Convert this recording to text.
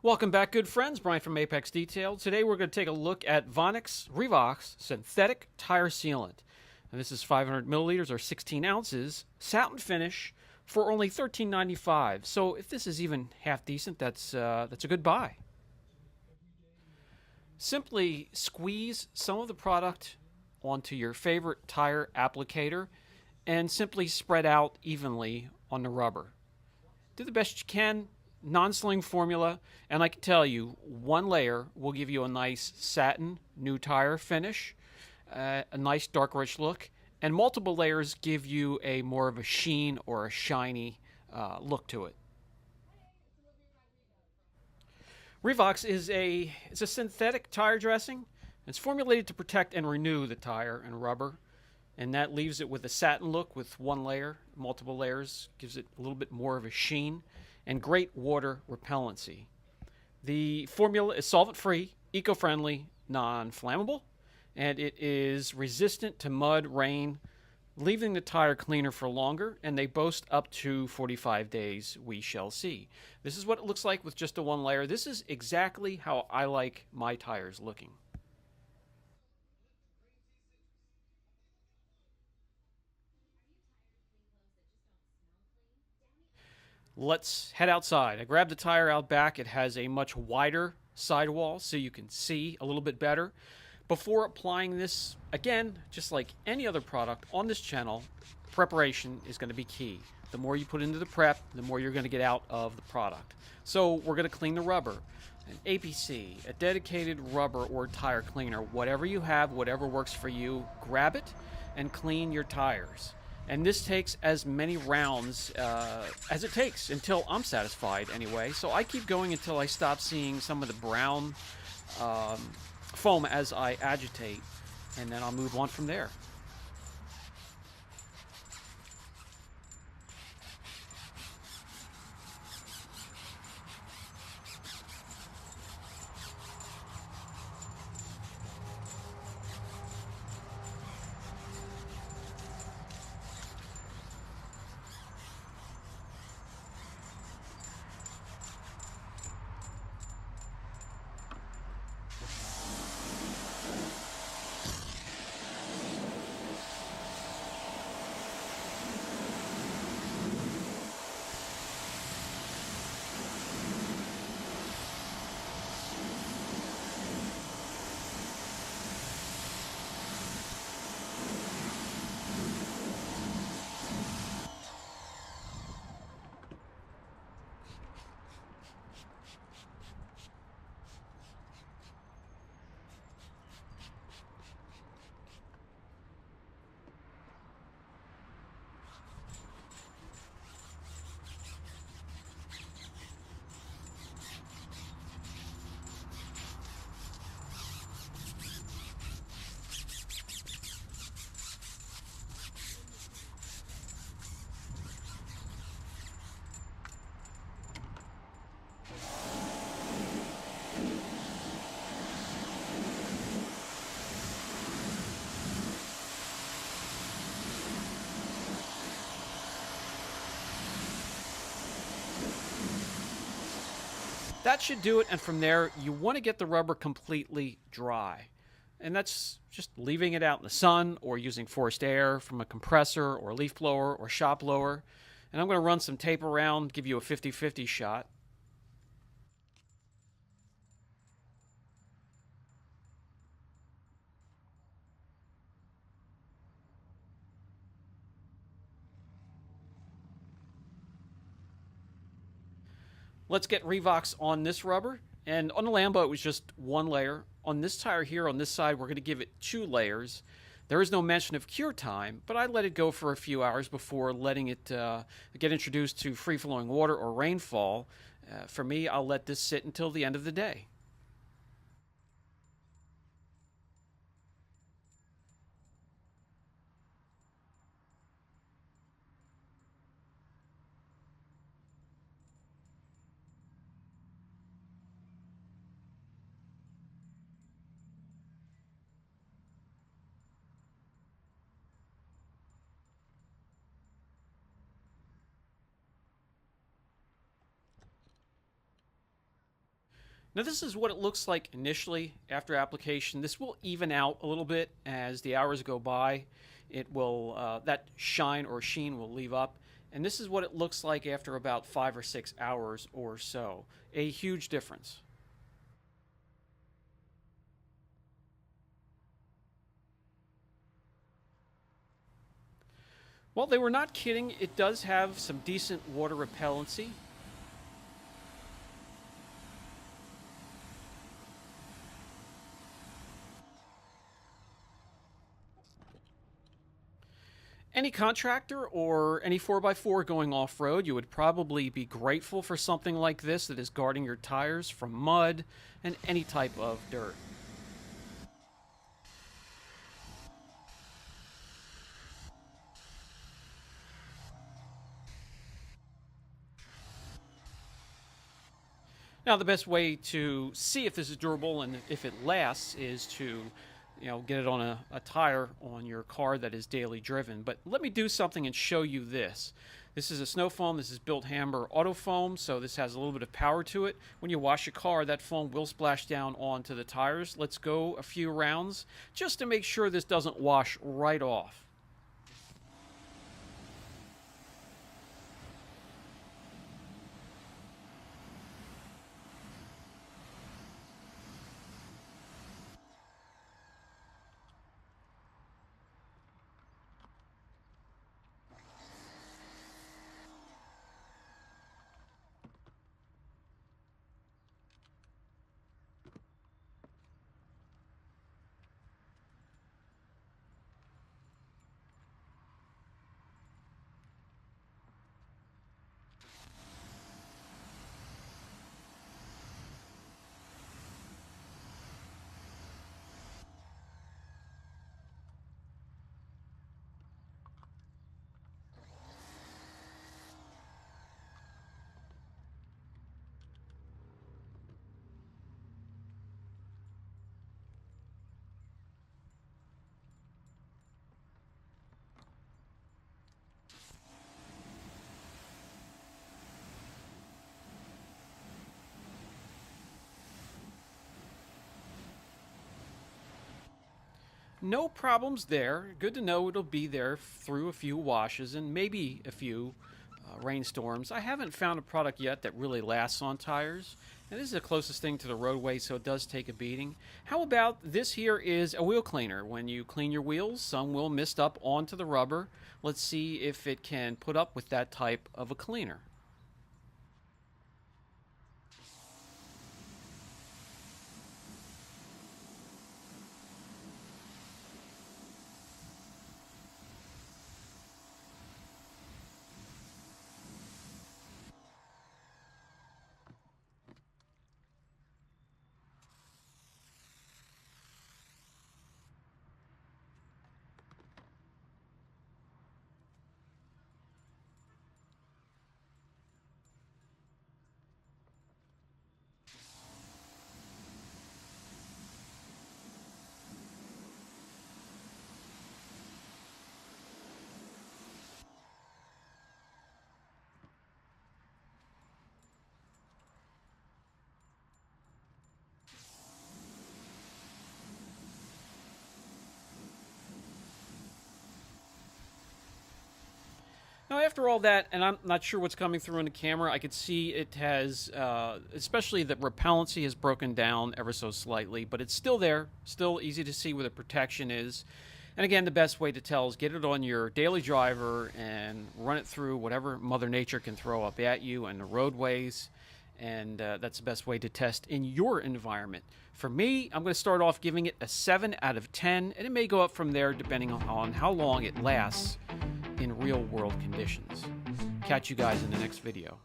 Welcome back, good friends. Brian from Apex Detail. Today we're going to take a look at Vonixx Revox Synthetic Tire Sealant. And this is 500 milliliters or 16 ounces, satin finish for only $13.95. So if this is even half decent, that's a good buy. Simply squeeze some of the product onto your favorite tire applicator and simply spread out evenly on the rubber. Do the best you can. Non-sling formula, and I can tell you, one layer will give you a nice satin new tire finish, a nice dark rich look, and multiple layers give you a more of a sheen or a shiny look to it. Revox is it's a synthetic tire dressing. It's formulated to protect and renew the tire and rubber, and that leaves it with a satin look with one layer. Multiple layers gives it a little bit more of a sheen and great water repellency. The formula is solvent-free, eco-friendly, non-flammable, and it is resistant to mud, rain, leaving the tire cleaner for longer, and they boast up to 45 days, we shall see. This is what it looks like with just a one layer. This is exactly how I like my tires looking. Let's head outside. I grabbed the tire out back. It has a much wider sidewall so you can see a little bit better. Before applying this, again, just like any other product on this channel, preparation is going to be key. The more you put into the prep, the more you're going to get out of the product. So we're going to clean the rubber. An APC, a dedicated rubber or tire cleaner, whatever you have, whatever works for you, grab it and clean your tires. And this takes as many rounds as it takes until I'm satisfied anyway. So I keep going until I stop seeing some of the brown foam as I agitate, and then I'll move on from there. That should do it, and from there, you want to get the rubber completely dry. And that's just leaving it out in the sun or using forced air from a compressor or leaf blower or shop blower. And I'm going to run some tape around, give you a 50-50 shot. Let's get Revox on this rubber. And on the Lambo, it was just one layer. On this tire here, on this side, we're going to give it 2 layers. There is no mention of cure time, but I let it go for a few hours before letting it get introduced to free-flowing water or rainfall. For me, I'll let this sit until the end of the day. Now this is what it looks like initially after application. This will even out a little bit as the hours go by. It will, that shine or sheen will leave up. And this is what it looks like after about 5 or 6 hours or so. A huge difference. Well, they were not kidding. It does have some decent water repellency. Any contractor or any 4x4 going off-road, you would probably be grateful for something like this that is guarding your tires from mud and any type of dirt. Now, the best way to see if this is durable and if it lasts is to, get it on a tire on your car that is daily driven. But let me do something and show you this. This is a snow foam. This is Built Hammer Auto Foam, so this has a little bit of power to it. When you wash your car, that foam will splash down onto the tires. Let's go a few rounds just to make sure this doesn't wash right off. No problems there. Good to know it'll be there through a few washes and maybe a few rainstorms. I haven't found a product yet that really lasts on tires. And this is the closest thing to the roadway, so it does take a beating. How about this here is a wheel cleaner. When you clean your wheels, some will mist up onto the rubber. Let's see if it can put up with that type of a cleaner. Now, after all that, and I'm not sure what's coming through in the camera, I could see it has, especially the repellency has broken down ever so slightly, but it's still there, still easy to see where the protection is. And again, the best way to tell is get it on your daily driver and run it through whatever Mother Nature can throw up at you and the roadways. And that's the best way to test in your environment. For me, I'm going to start off giving it a 7 out of 10, and it may go up from there depending on how long it lasts in real world conditions. Catch you guys in the next video.